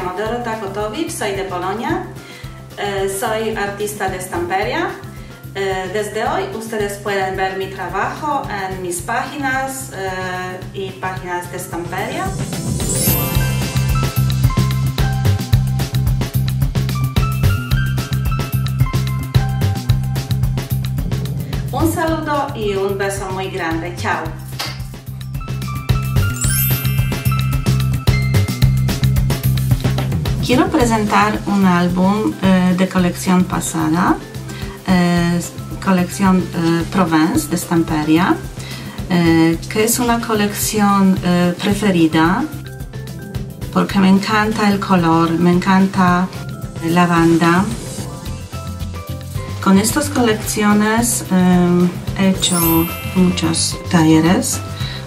llamo Dorota Kotowicz, soy de Polonia, soy artista de Stamperia. Desde hoy ustedes pueden ver mi trabajo en mis páginas y páginas de Stamperia. Un saludo y un beso muy grande. Chao. Quiero presentar un álbum de colección pasada, colección Provence de Stamperia, que es una colección preferida porque me encanta el color, me encanta la lavanda. Con estas colecciones he hecho muchos talleres.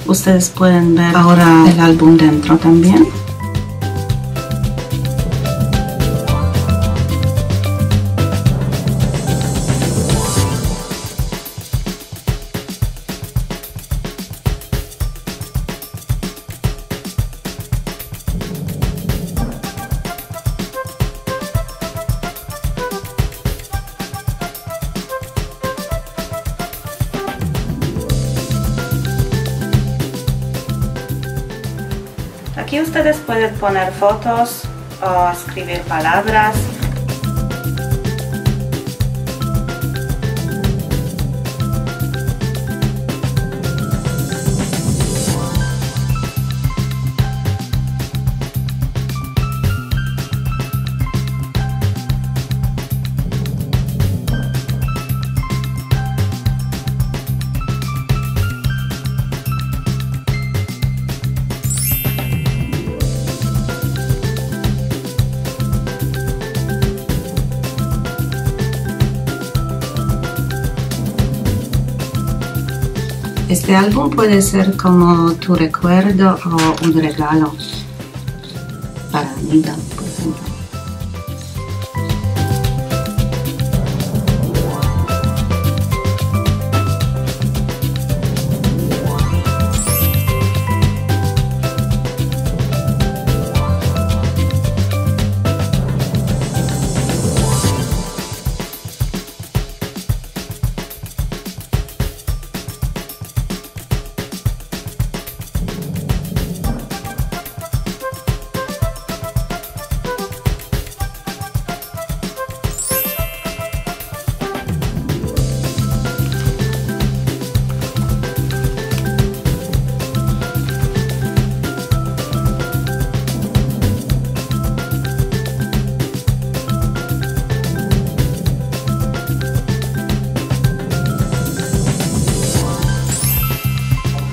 Ustedes pueden ver ahora el álbum dentro también. Aquí ustedes pueden poner fotos o escribir palabras. Este álbum puede ser como tu recuerdo o un regalo para Anita, por ejemplo.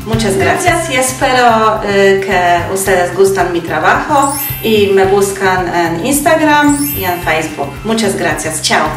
Muchas gracias y espero que ustedes gustan mi trabajo y me buscan en Instagram y en Facebook. Muchas gracias. Chao.